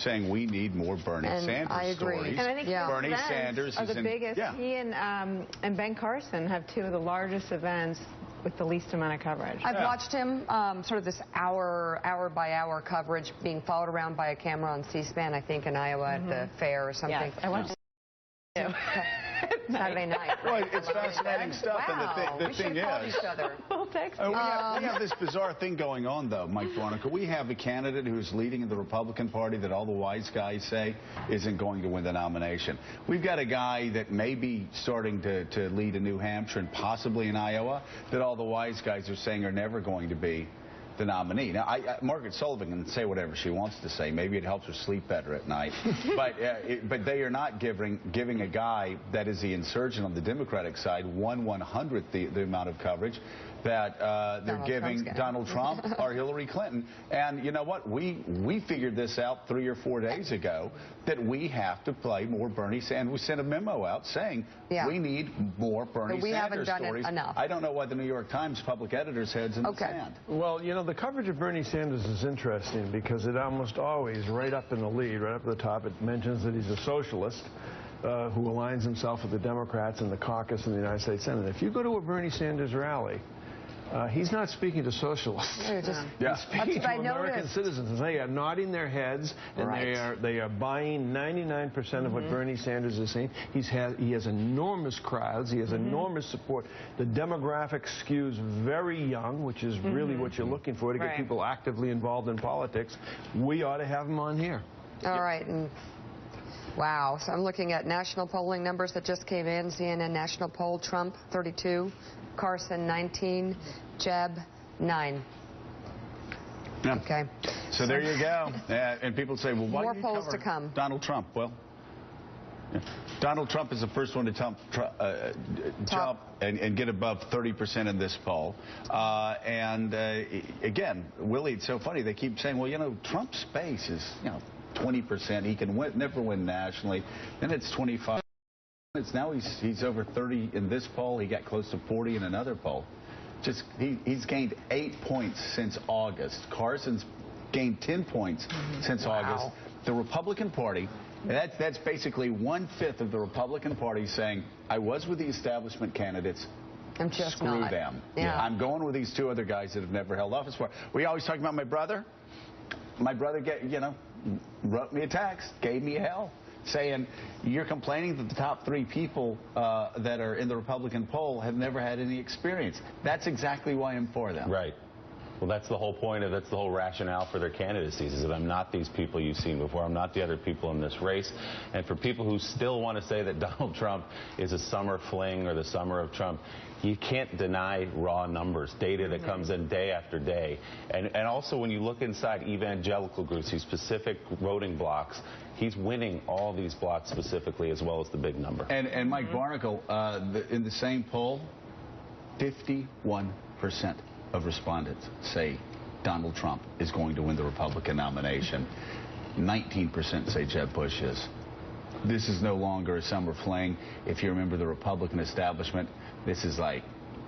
saying we need more Bernie Sanders I agree. stories. And I think Bernie Sanders are is the biggest. He and Ben Carson have two of the largest events with the least amount of coverage. I've watched him, sort of this hour by hour coverage being followed around by a camera on C-SPAN, I think in Iowa at the fair or something. Yes, I watched Saturday night. Well, it's fascinating stuff. Wow. And the thing is, each other. we have this bizarre thing going on, though, Mike Barnicle. We have a candidate who's leading in the Republican Party that all the wise guys say isn't going to win the nomination. We've got a guy that may be starting to lead in New Hampshire and possibly in Iowa that all the wise guys are saying are never going to be the nominee. Now, Margaret Sullivan can say whatever she wants to say. Maybe it helps her sleep better at night. but they are not giving a guy that is the insurgent on the Democratic side 1/100th the amount of coverage that they're giving Donald Trump or Hillary Clinton. And you know what? We figured this out 3 or 4 days ago that we have to play more Bernie Sanders. We sent a memo out saying we need more Bernie Sanders stories. We haven't done it enough. I don't know why the New York Times public editor's head's in the sand. Well, you know, the coverage of Bernie Sanders is interesting because it almost always, right up in the lead, right up at the top, it mentions that he's a socialist who aligns himself with the Democrats in the caucus in the United States Senate. If you go to a Bernie Sanders rally, he's not speaking to socialists. He's speaking to American citizens. And they are nodding their heads, and they are buying 99% of what Bernie Sanders is saying. He has enormous crowds. He has enormous support. The demographic skews very young, which is really what you're looking for to get people actively involved in politics. We ought to have him on here. All right. And wow. So I'm looking at national polling numbers that just came in. CNN national poll, Trump 32. Carson 19, Jeb 9. Yeah. Okay. So there you go. And people say, well, why more do you polls cover to come? Donald Trump. Well, Donald Trump is the first one to jump and get above 30% in this poll. Again, Willie, it's so funny. They keep saying, well, you know, Trump's base is, 20%. He can never win nationally. Then it's 25%. Now he's over 30 in this poll. He got close to 40 in another poll. He's gained 8 points since August. Carson's gained 10 points since August. The Republican Party, that's basically 1/5 of the Republican Party saying, I was with the establishment candidates. I'm just Screw them. I'm going with these two other guys that have never held office for. We always talk about my brother. My brother, wrote me a text, gave me hell, saying you're complaining that the top 3 people that are in the Republican poll have never had any experience. That's exactly why I'm for them. Right. Well, that's the whole point that's the whole rationale for their candidacies, is that I'm not these people you've seen before. I'm not the other people in this race. And for people who still want to say that Donald Trump is a summer fling or the summer of Trump, you can't deny raw numbers, data that comes in day after day. And also when you look inside evangelical groups, these specific voting blocks, he's winning all these blocks specifically as well as the big number. And Mike Barnicle, in the same poll, 51% of respondents say Donald Trump is going to win the Republican nomination. 19% say Jeb Bush is. This is no longer a summer fling. If you remember the Republican establishment, this is like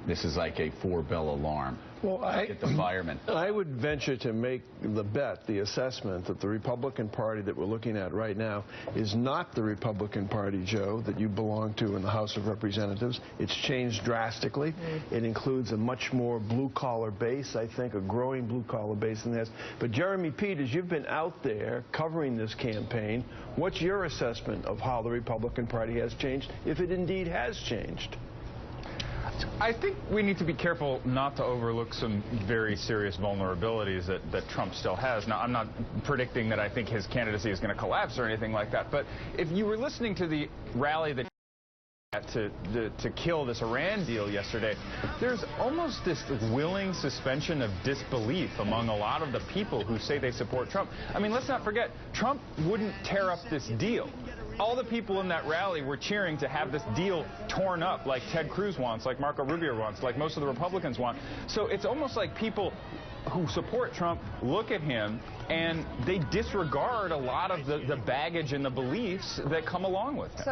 a 4-bell alarm. Well, at the firemen. I would venture to make the bet, the assessment, that the Republican Party that we're looking at right now is not the Republican Party, Joe, that you belong to in the House of Representatives. It's changed drastically. It includes a much more blue-collar base, I think, a growing blue-collar base than this. But Jeremy Peters, you've been out there covering this campaign. What's your assessment of how the Republican Party has changed, if it indeed has changed? I think we need to be careful not to overlook some very serious vulnerabilities that Trump still has. Now, I'm not predicting that I think his candidacy is going to collapse or anything like that, but if you were listening to the rally that to kill this Iran deal yesterday, there's almost this willing suspension of disbelief among a lot of the people who say they support Trump. I mean, let's not forget, Trump wouldn't tear up this deal. All the people in that rally were cheering to have this deal torn up like Ted Cruz wants, like Marco Rubio wants, like most of the Republicans want. So it's almost like people who support Trump look at him and they disregard a lot of the baggage and the beliefs that come along with him.